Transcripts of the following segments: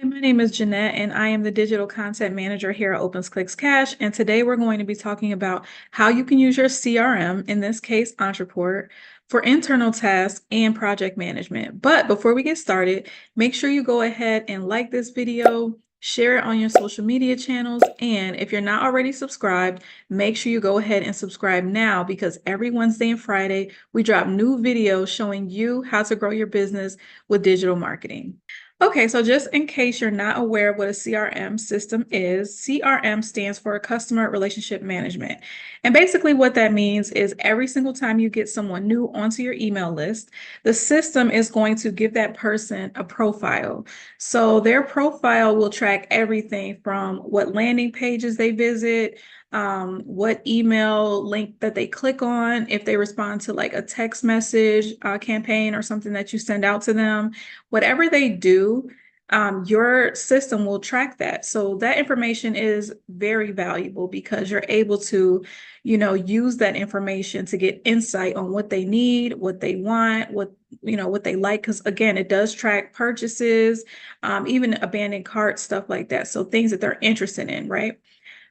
Hi, my name is Jeanette, and I am the digital content manager here at OpenClicks Cash. And today we're going to be talking about how you can use your CRM, in this case, Entreport, for internal tasks and project management. But before we get started, make sure you go ahead and like this video, share it on your social media channels, and if you're not already subscribed, make sure you go ahead and subscribe now because every Wednesday and Friday, we drop new videos showing you how to grow your business with digital marketing. Okay, so just in case you're not aware of what a CRM system is, CRM stands for Customer Relationship Management. And basically what that means is every single time you get someone new onto your email list, the system is going to give that person a profile. So their profile will track everything from what landing pages they visit, what email link that they click on, if they respond to like a text message campaign or something that you send out to them. Whatever they do, your system will track that. So that information is very valuable because you're able to, use that information to get insight on what they need, what they want, what they like. Because again, it does track purchases, even abandoned carts, stuff like that. So things that they're interested in, right?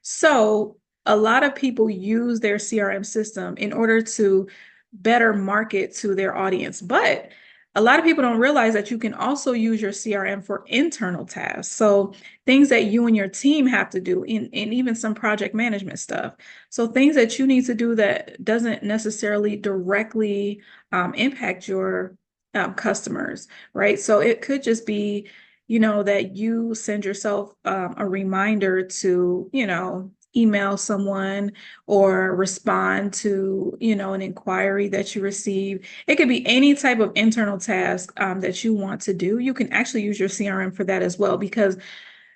So a lot of people use their CRM system in order to better market to their audience. But a lot of people don't realize that you can also use your CRM for internal tasks. So things that you and your team have to do and even some project management stuff. So things that you need to do that doesn't necessarily directly impact your customers, right? So it could just be that you send yourself a reminder to, email someone or respond to, an inquiry that you receive. It could be any type of internal task that you want to do. You can actually use your CRM for that as well, because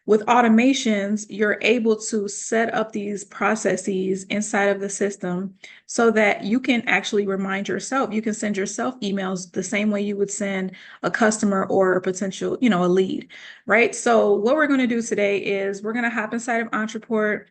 with automations, you're able to set up these processes inside of the system so that you can actually remind yourself. You can send yourself emails the same way you would send a customer or a potential, a lead, right? So what we're going to do today is we're going to hop inside of Entreport.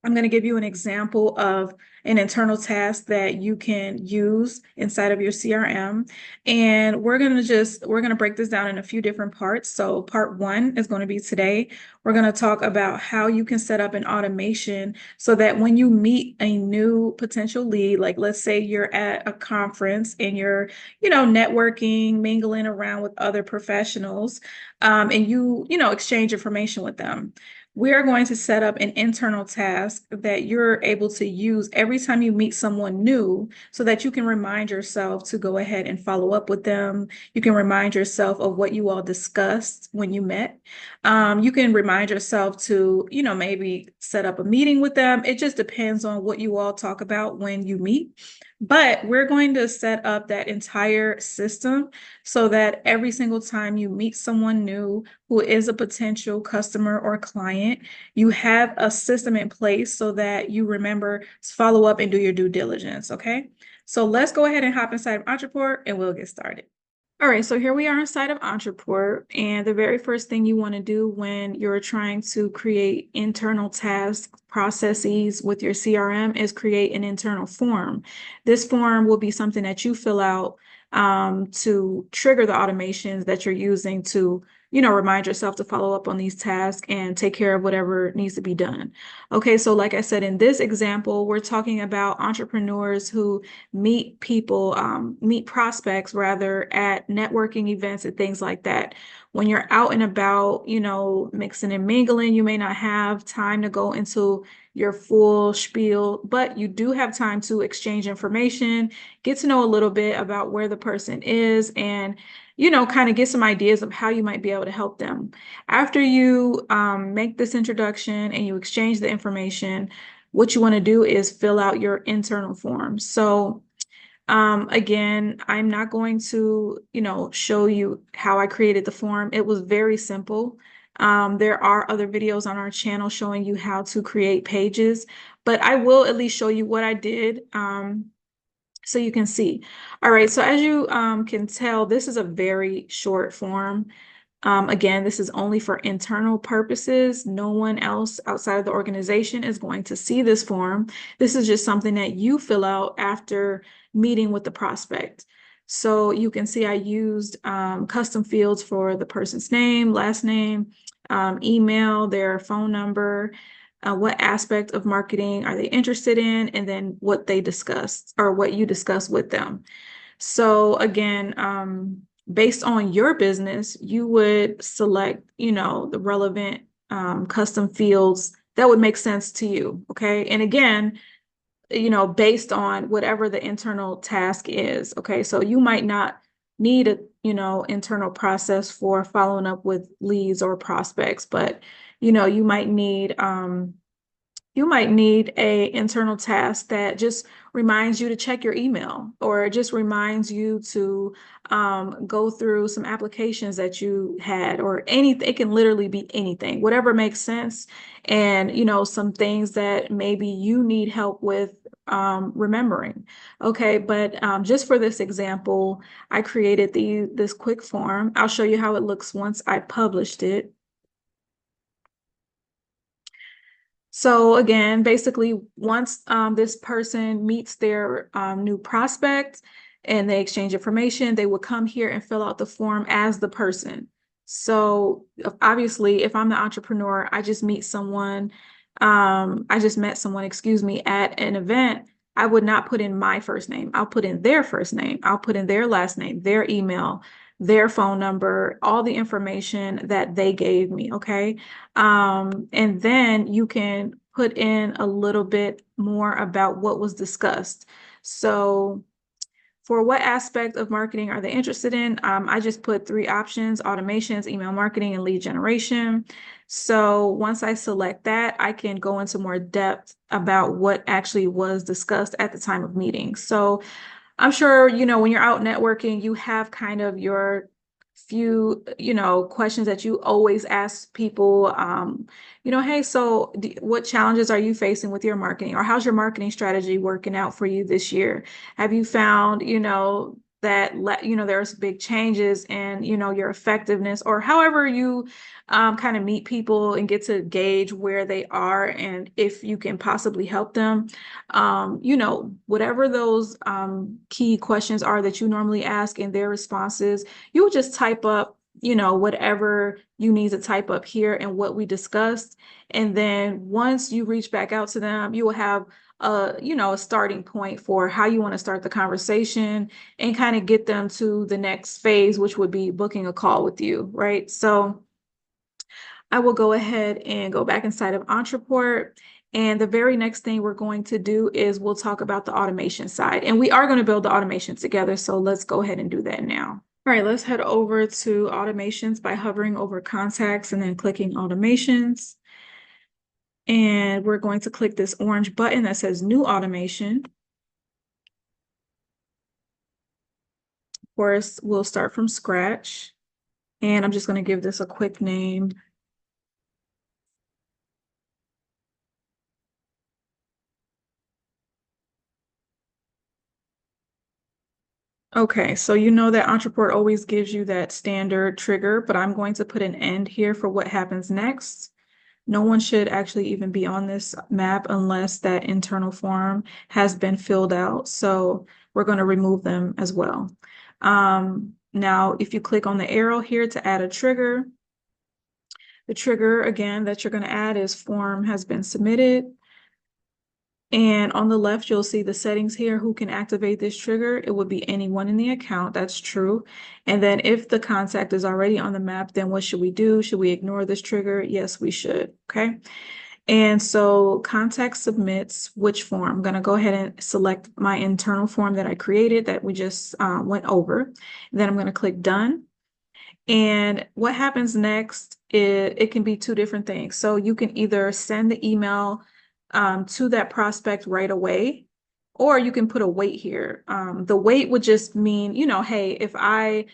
I'm going to give you an example of an internal task that you can use inside of your CRM. And we're going to break this down in a few different parts. So part one is going to be today. We're going to talk about how you can set up an automation so that when you meet a new potential lead, like let's say you're at a conference and you're, networking, mingling around with other professionals, and you exchange information with them. We are going to set up an internal task that you're able to use every time you meet someone new so that you can remind yourself to go ahead and follow up with them. You can remind yourself of what you all discussed when you met. You can remind yourself to, maybe set up a meeting with them. It just depends on what you all talk about when you meet. But we're going to set up that entire system so that every single time you meet someone new who is a potential customer or client, you have a system in place so that you remember to follow up and do your due diligence, okay? So let's go ahead and hop inside of Entreport and we'll get started. All right, so here we are inside of Entreport, and the very first thing you want to do when you're trying to create internal task processes with your CRM is create an internal form. This form will be something that you fill out to trigger the automations that you're using to, remind yourself to follow up on these tasks and take care of whatever needs to be done. Okay, so like I said, in this example, we're talking about entrepreneurs who meet people, meet prospects rather at networking events and things like that. When you're out and about, mixing and mingling, you may not have time to go into your full spiel, but you do have time to exchange information, get to know a little bit about where the person is, and kind of get some ideas of how you might be able to help them. After you make this introduction and you exchange the information, what you want to do is fill out your internal form. So again, I'm not going to, show you how I created the form. It was very simple. There are other videos on our channel showing you how to create pages, but I will at least show you what I did so you can see. All right, so as you can tell, this is a very short form. Again, this is only for internal purposes. No one else outside of the organization is going to see this form. This is just something that you fill out after meeting with the prospect. So you can see I used custom fields for the person's name, last name, email, their phone number, what aspect of marketing are they interested in, and then what they discussed or what you discuss with them. So again, based on your business, you would select, the relevant custom fields that would make sense to you. Okay. And again, based on whatever the internal task is. Okay. So you might not need a, internal process for following up with leads or prospects, but, you might need a internal task that just reminds you to check your email, or it just reminds you to go through some applications that you had, or anything. It can literally be anything, whatever makes sense. And, some things that maybe you need help with remembering. Okay, but just for this example, I created this quick form. I'll show you how it looks once I published it. So again, basically, once this person meets their new prospect and they exchange information, they will come here and fill out the form as the person. So obviously, if I'm the entrepreneur, I just met someone, excuse me, at an event. I would not put in my first name. I'll put in their first name. I'll put in their last name, their email, their phone number, all the information that they gave me. Okay. And then you can put in a little bit more about what was discussed. So for what aspect of marketing are they interested in? I just put 3 options: automations, email marketing, and lead generation. So once I select that, I can go into more depth about what actually was discussed at the time of meeting. So I'm sure, when you're out networking, you have kind of your few, questions that you always ask people. Hey, so what challenges are you facing with your marketing? Or how's your marketing strategy working out for you this year? Have you found, that there's big changes in, your effectiveness, or however you kind of meet people and get to gauge where they are and if you can possibly help them. Whatever those key questions are that you normally ask and their responses, you would just type up, whatever you need to type up here and what we discussed. And then once you reach back out to them, you will have a starting point for how you want to start the conversation and kind of get them to the next phase, which would be booking a call with you, right? So I will go ahead and go back inside of Entreport. And the very next thing we're going to do is we'll talk about the automation side. And we are going to build the automation together. So let's go ahead and do that now. All right, let's head over to automations by hovering over contacts and then clicking automations. And we're going to click this orange button that says new automation. Of course, we'll start from scratch. And I'm just going to give this a quick name. Okay, so you know that Entreport always gives you that standard trigger, but I'm going to put an end here for what happens next. No one should actually even be on this map unless that internal form has been filled out. So we're going to remove them as well. Now, if you click on the arrow here to add a trigger, the trigger again that you're going to add is form has been submitted. And on the left, you'll see the settings here. Who can activate this trigger? It would be anyone in the account. That's true. And then if the contact is already on the map, then what should we do? Should we ignore this trigger? Yes, we should. Okay. And so contact submits which form? I'm going to go ahead and select my internal form that I created that we just went over. Then I'm going to click done. And what happens next, it can be 2 different things. So you can either send the email to that prospect right away, or you can put a wait here. The wait would just mean, hey, if I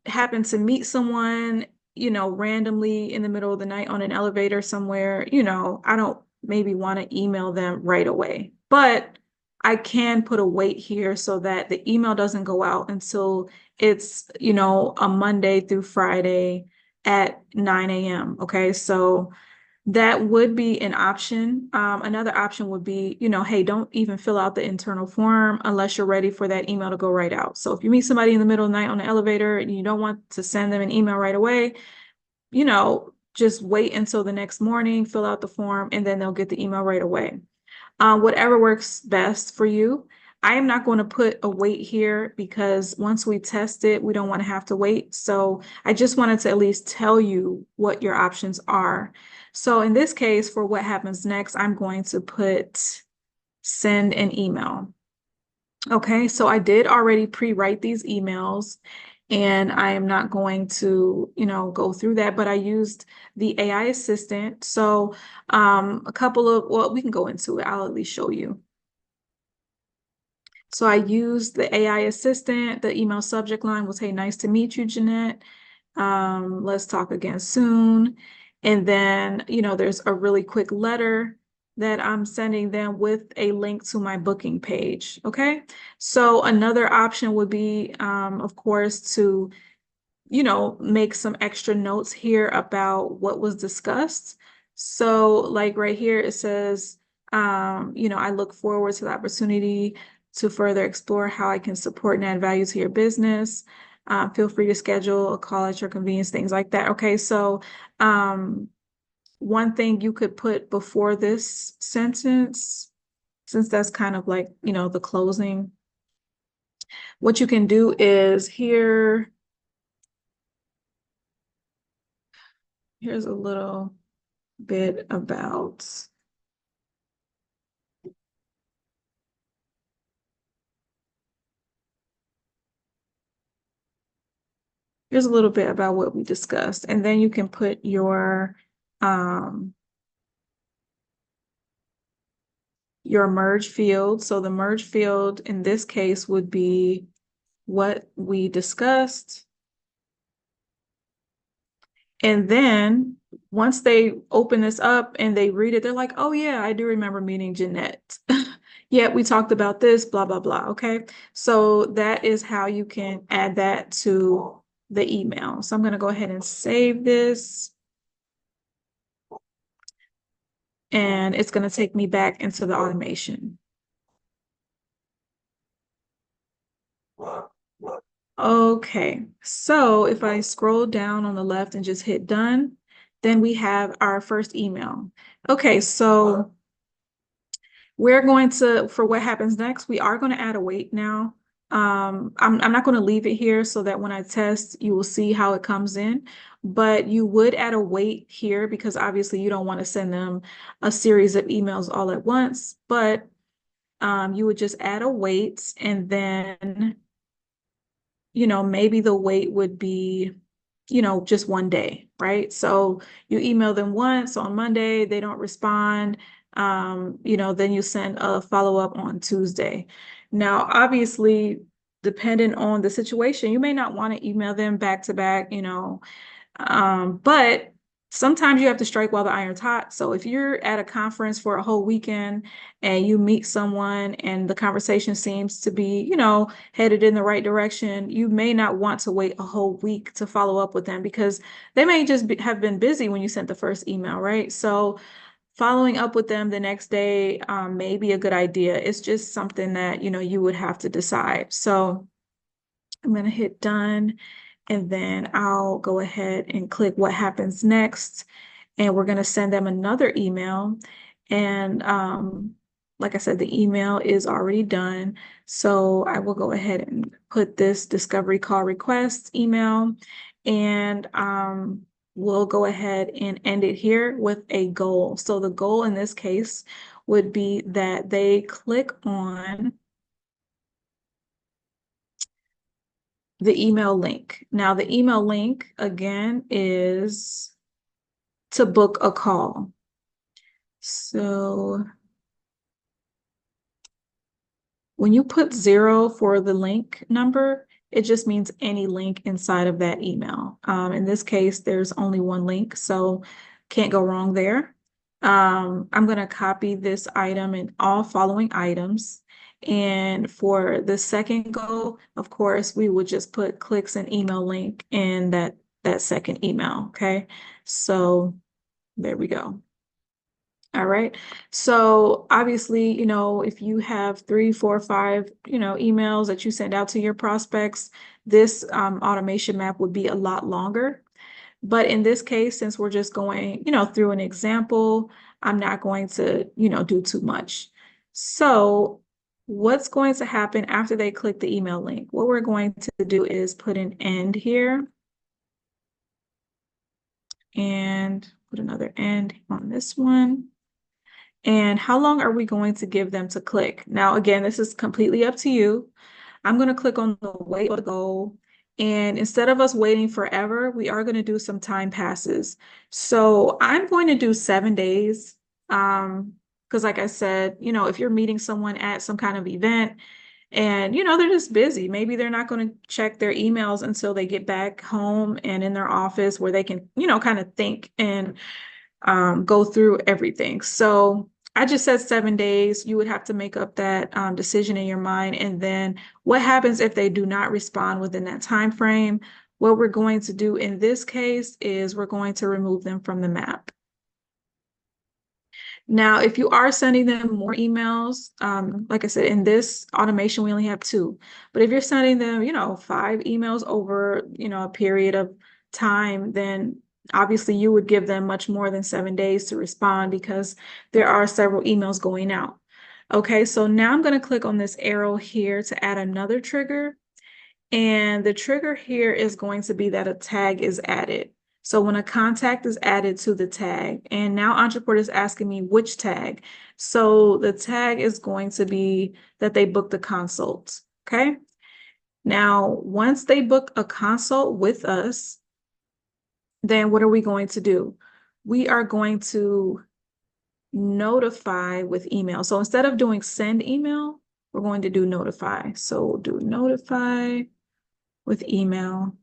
happen to meet someone, randomly in the middle of the night on an elevator somewhere, I don't maybe want to email them right away, but I can put a wait here so that the email doesn't go out until it's, a Monday through Friday at 9 a.m. Okay, so That would be an option. Another option would be, hey, don't even fill out the internal form unless you're ready for that email to go right out. So if you meet somebody in the middle of the night on the elevator and you don't want to send them an email right away, just wait until the next morning, fill out the form, and then they'll get the email right away. Whatever works best for you. I am not going to put a wait here because once we test it, we don't want to have to wait. So I just wanted to at least tell you what your options are. So in this case, for what happens next, I'm going to put send an email. Okay, so I did already pre-write these emails and I am not going to, go through that, but I used the AI assistant. So well, we can go into it. I'll at least show you. So I used the AI assistant. The email subject line was, hey, nice to meet you, Jeannette. Let's talk again soon. And then, there's a really quick letter that I'm sending them with a link to my booking page. Okay. So another option would be, of course, to make some extra notes here about what was discussed. So like right here, it says, I look forward to the opportunity to further explore how I can support and add value to your business. Feel free to schedule a call at your convenience, things like that. Okay, so one thing you could put before this sentence, since that's kind of like, the closing, what you can do is here's a little bit about here's a little bit about what we discussed, and then you can put your merge field. So the merge field in this case would be what we discussed. And then once they open this up and they read it, they're like, oh yeah, I do remember meeting Jeannette. Yeah, we talked about this, blah, blah, blah. Okay. So that is how you can add that to the email. So I'm going to go ahead and save this. And it's going to take me back into the automation. Okay, so if I scroll down on the left and just hit done, then we have our first email. Okay, so we're going to, for what happens next, we are going to add a weight now. I'm not going to leave it here so that when I test, you will see how it comes in, but you would add a weight here because obviously you don't want to send them a series of emails all at once, but you would just add a weight and then maybe the wait would be, just one day, right? So you email them once on Monday, they don't respond, then you send a follow-up on Tuesday. Now, obviously, depending on the situation, you may not want to email them back to back, but sometimes you have to strike while the iron's hot. So if you're at a conference for a whole weekend and you meet someone and the conversation seems to be, headed in the right direction, you may not want to wait a whole week to follow up with them because they may just have been busy when you sent the first email, right? So following up with them the next day may be a good idea. It's just something that, you would have to decide. So I'm going to hit done. And then I'll go ahead and click what happens next. And we're going to send them another email. And like I said, the email is already done. So I will go ahead and put this discovery call request email. And we'll go ahead and end it here with a goal. So the goal in this case would be that they click on the email link. Now, the email link, again, is to book a call. So when you put 0 for the link number, it just means any link inside of that email. In this case, there's only one link, so can't go wrong there. I'm going to copy this item and all following items. And for the second goal, of course, we would just put clicks and email link in that second email. Okay, so there we go. All right. So obviously, if you have 3, 4, 5, emails that you send out to your prospects, this automation map would be a lot longer. But in this case, since we're just going, through an example, I'm not going to, do too much. So what's going to happen after they click the email link? What we're going to do is put an end here and put another end on this one. And how long are we going to give them to click? Now, again, this is completely up to you. I'm going to click on the wait or the go. And instead of us waiting forever, we are going to do some time passes. So I'm going to do 7 days. Because like I said, if you're meeting someone at some kind of event and, they're just busy, maybe they're not going to check their emails until they get back home and in their office where they can, kind of think and go through everything. So I just said 7 days. You would have to make up that decision in your mind. And then what happens if they do not respond within that time frame? What we're going to do in this case is we're going to remove them from the map. Now, if you are sending them more emails, like I said, in this automation, we only have 2. But if you're sending them, 5 emails over, a period of time, then obviously you would give them much more than 7 days to respond because there are several emails going out. Okay, so now I'm going to click on this arrow here to add another trigger. And the trigger here is going to be that a tag is added. So when a contact is added to the tag, and now Entreport is asking me which tag. So the tag is going to be that they booked a consult. Okay. Now, once they book a consult with us, then what are we going to do? We are going to notify with email. So instead of doing send email, we're going to do notify. So we'll do notify with email.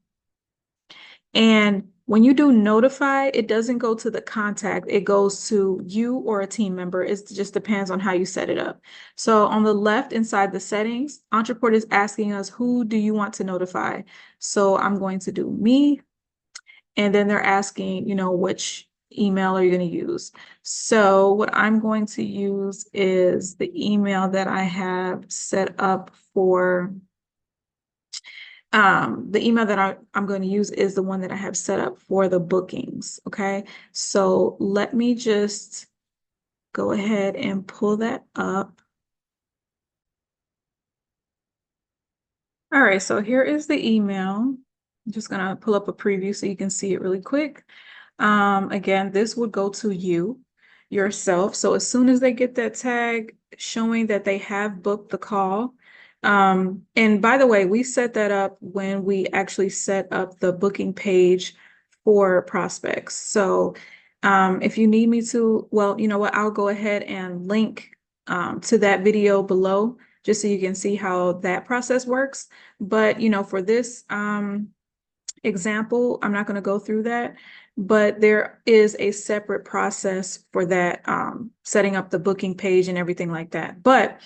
And when you do notify, it doesn't go to the contact. It goes to you or a team member. It just depends on how you set it up. So on the left inside the settings, Entreport is asking us, who do you want to notify? So I'm going to do me. And then they're asking, which email are you going to use? So what I'm going to use is the email that I have set up for the email that I'm going to use is the one that I have set up for the bookings. Okay, so let me just go ahead and pull that up. All right, so here is the email. I'm just going to pull up a preview so you can see it really quick. Again, this would go to you yourself. So as soon as they get that tag showing that they have booked the call, and by the way, we set that up when we actually set up the booking page for prospects. So if you need me to, well, you know what, I'll go ahead and link to that video below just so you can see how that process works. But, for this example, I'm not going to go through that, but there is a separate process for that, setting up the booking page and everything like that. But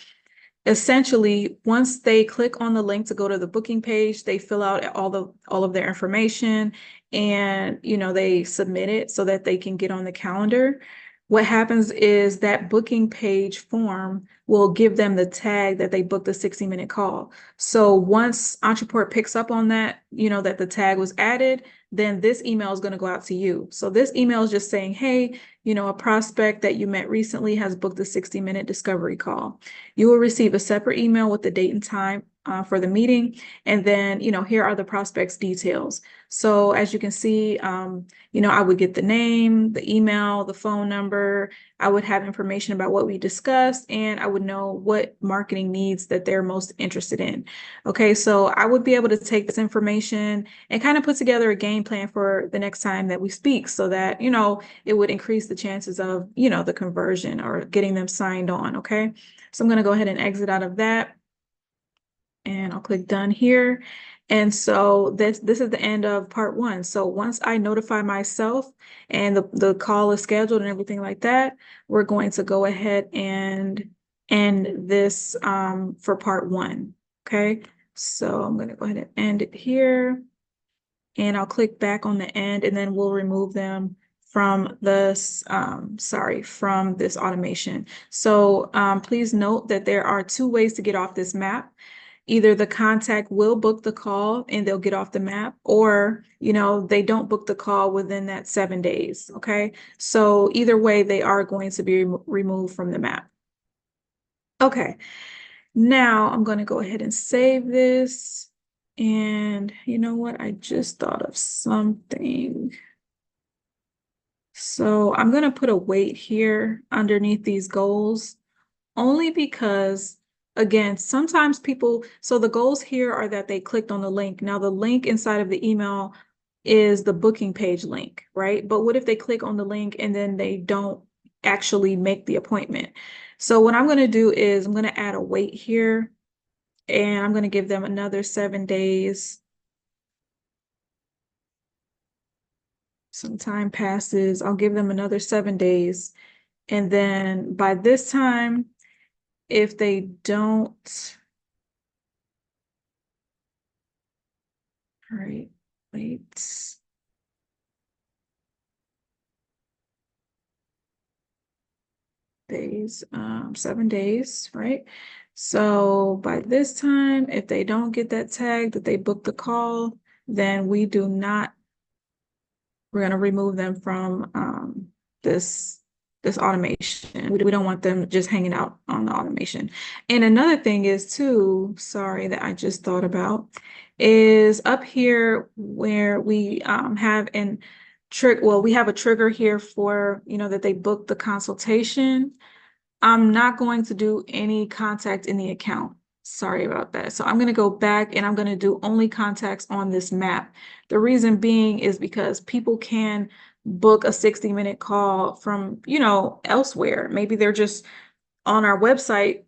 essentially, once they click on the link to go to the booking page, they fill out all of their information and they submit it so that they can get on the calendar. What happens is that booking page form will give them the tag that they booked a 60-minute call. So once Entreport picks up on that, that the tag was added, then this email is going to go out to you. So this email is just saying, hey, a prospect that you met recently has booked a 60-minute discovery call. You will receive a separate email with the date and time for the meeting. And then, here are the prospect's details. So as you can see, I would get the name, the email, the phone number. I would have information about what we discussed, and I would know what marketing needs that they're most interested in. Okay, so I would be able to take this information and kind of put together a game plan for the next time that we speak so that, it would increase the chances of, the conversion or getting them signed on. Okay, so I'm going to go ahead and exit out of that. And I'll click done here. And so this is the end of part 1. So once I notify myself and the call is scheduled and everything like that, we're going to go ahead and end this for part 1. Okay, so I'm going to go ahead and end it here. And I'll click back on the end and then we'll remove them from this, from this automation. So please note that there are two ways to get off this map. Either the contact will book the call and they'll get off the map, or, they don't book the call within that 7 days. Okay. So either way, they are going to be removed from the map. Okay. Now I'm going to go ahead and save this. And you know what? I just thought of something. So I'm going to put a weight here underneath these goals, only because, again, sometimes so the goals here are that they clicked on the link. Now the link inside of the email is the booking page link, right? But what if they click on the link and then they don't actually make the appointment? So what I'm going to do is I'm going to add a weight here, and I'm going to give them another 7 days. Some time passes. I'll give them another 7 days. And then by this time, if they don't, all right, wait. Days, 7 days, right? So by this time, if they don't get that tag that they booked the call, then we're going to remove them from this automation. We don't want them just hanging out on the automation. And another thing is too, sorry, that I just thought about, is up here where we have we have a trigger here for, that they booked the consultation. I'm not going to do any contact in the account. Sorry about that. So I'm going to go back and I'm going to do only contacts on this map. The reason being is because people can book a 60-minute call from, elsewhere. Maybe they're just on our website,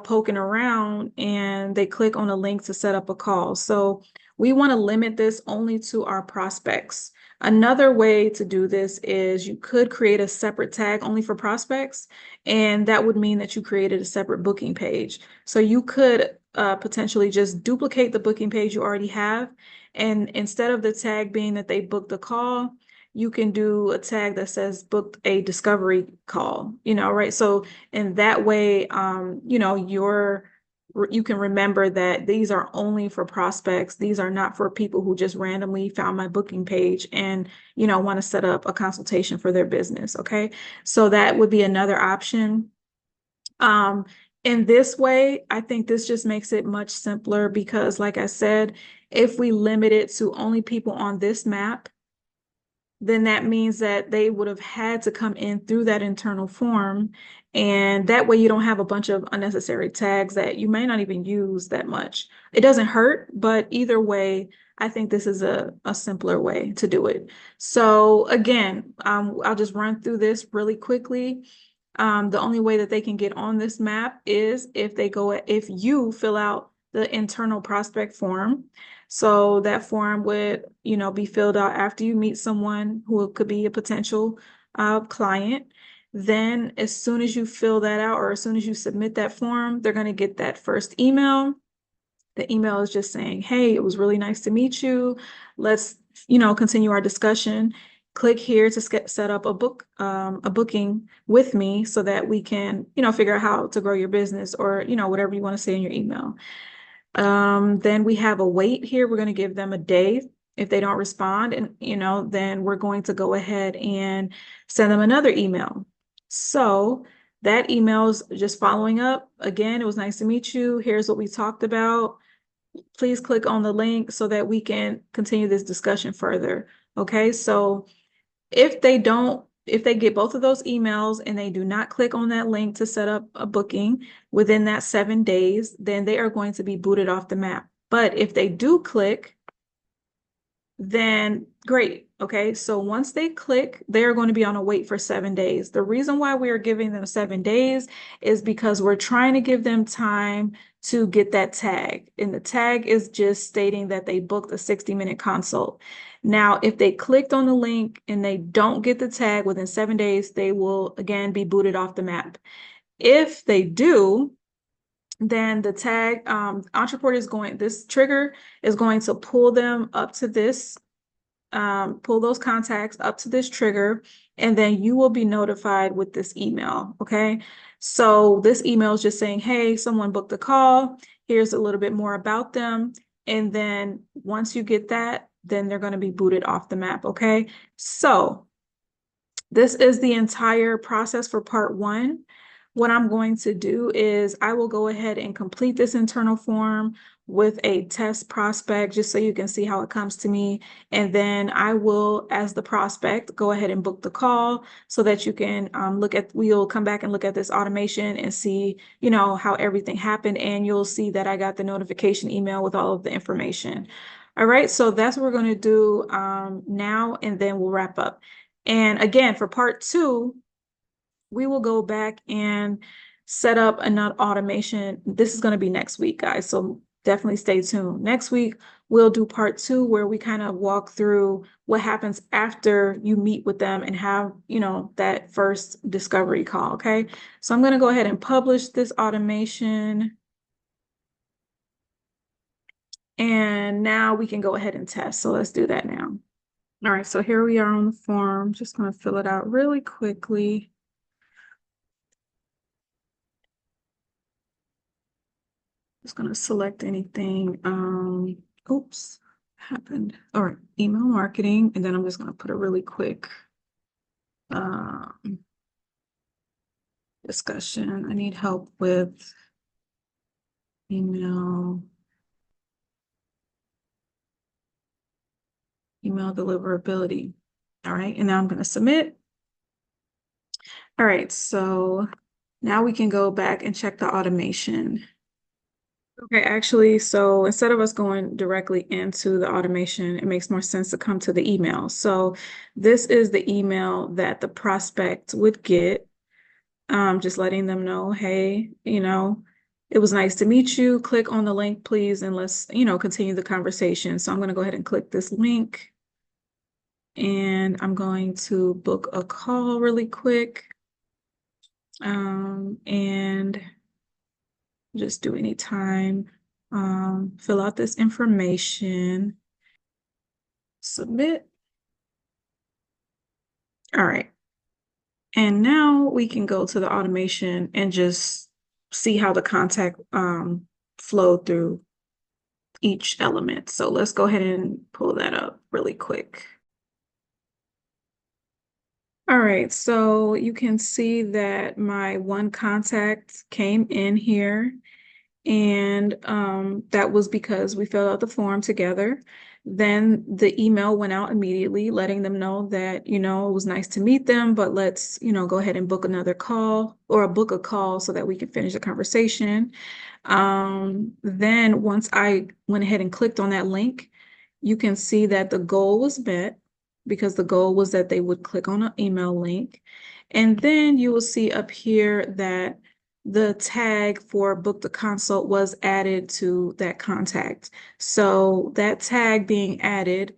poking around, and they click on a link to set up a call. So we want to limit this only to our prospects. Another way to do this is you could create a separate tag only for prospects, and that would mean that you created a separate booking page. So you could potentially just duplicate the booking page you already have, and instead of the tag being that they booked the call, you can do a tag that says booked a discovery call, right? So in that way, you can remember that these are only for prospects. These are not for people who just randomly found my booking page and, want to set up a consultation for their business. Okay. So that would be another option. In this way, I think this just makes it much simpler because, like I said, if we limit it to only people on this map, then that means that they would have had to come in through that internal form. And that way you don't have a bunch of unnecessary tags that you may not even use that much. It doesn't hurt, but either way, I think this is a simpler way to do it. So again, I'll just run through this really quickly. The only way that they can get on this map is if you fill out the internal prospect form. So that form would, be filled out after you meet someone who could be a potential client. Then as soon as you fill that out, or as soon as you submit that form, they're going to get that first email. The email is just saying, hey, it was really nice to meet you. Let's, continue our discussion. Click here to set up a booking with me so that we can, figure out how to grow your business, or, whatever you want to say in your email. Then we have a wait here. We're going to give them a day. If they don't respond, and then we're going to go ahead and send them another email. So that email is just following up. Again, it was nice to meet you. Here's what we talked about. Please click on the link so that we can continue this discussion further. Okay, so if they get both of those emails and they do not click on that link to set up a booking within that 7 days, then they are going to be booted off the map. But if they do click, then great. Okay, so once they click, they are going to be on a wait for 7 days. The reason why we are giving them 7 days is because we're trying to give them time to get that tag. And the tag is just stating that they booked a 60-minute consult. Now, if they clicked on the link and they don't get the tag within 7 days, they will again be booted off the map. If they do, then the tag Entreport this trigger is going to pull them up to this pull those contacts up to this trigger, and then you will be notified with this email, okay? So this email is just saying, hey, someone booked a call. Here's a little bit more about them. And then once you get that, then they're going to be booted off the map, okay? So this is the entire process for part one. What I'm going to do is I will go ahead and complete this internal form with a test prospect, just so you can see how it comes to me. And then I will, as the prospect, go ahead and book the call so that you can we'll come back and look at this automation and see, how everything happened. And you'll see that I got the notification email with all of the information. All right, so that's what we're going to do now, and then we'll wrap up. And again, for part two, we will go back and set up another automation. This is going to be next week, guys. So definitely stay tuned. Next week, we'll do part two, where we kind of walk through what happens after you meet with them and have, that first discovery call. Okay. So I'm going to go ahead and publish this automation. And now we can go ahead and test. So let's do that now. All right, so here we are on the form. Just going to fill it out really quickly. Just going to select anything. Oops, happened. All right, email marketing. And then I'm just going to put a really quick discussion. I need help with email deliverability. All right, and now I'm going to submit. All right, so now we can go back and check the automation. Okay, actually, so instead of us going directly into the automation, it makes more sense to come to the email. So this is the email that the prospect would get, just letting them know, hey, it was nice to meet you. Click on the link, please, and let's, continue the conversation. So I'm going to go ahead and click this link, and I'm going to book a call really quick, and just do any time, fill out this information, submit. All right. And now we can go to the automation and just see how the contact flow through each element. So let's go ahead and pull that up really quick. All right, so you can see that my one contact came in here, and that was because we filled out the form together. Then the email went out immediately, letting them know that, it was nice to meet them, but let's, go ahead and book another call, or book a call so that we can finish the conversation. Then once I went ahead and clicked on that link, you can see that the goal was met, because the goal was that they would click on an email link. And then you will see up here that the tag for book the consult was added to that contact. So that tag being added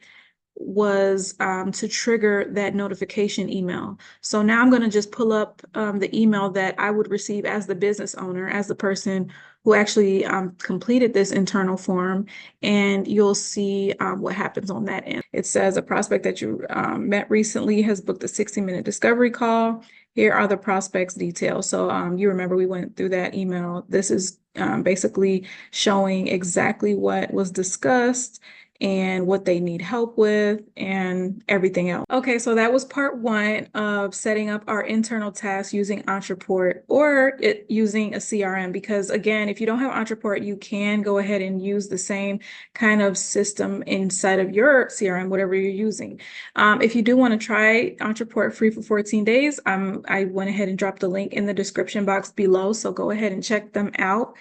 was to trigger that notification email. So now I'm going to just pull up the email that I would receive as the business owner, as the person who actually completed this internal form, and you'll see what happens on that end. It says a prospect that you met recently has booked a 60-minute discovery call. Here are the prospect's details. So you remember we went through that email. This is basically showing exactly what was discussed and what they need help with and everything else. Okay, so that was part one of setting up our internal tasks using Entreport, or using a CRM, because again, if you don't have Entreport, you can go ahead and use the same kind of system inside of your CRM, whatever you're using. If you do want to try Entreport free for 14 days, I went ahead and dropped the link in the description box below, so go ahead and check them out.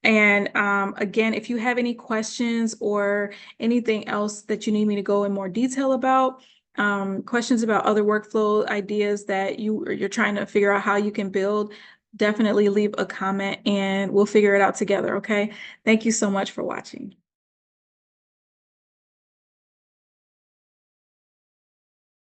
And again, if you have any questions or anything else that you need me to go in more detail about, questions about other workflow ideas that you're trying to figure out how you can build, definitely leave a comment and we'll figure it out together, okay? Thank you so much for watching.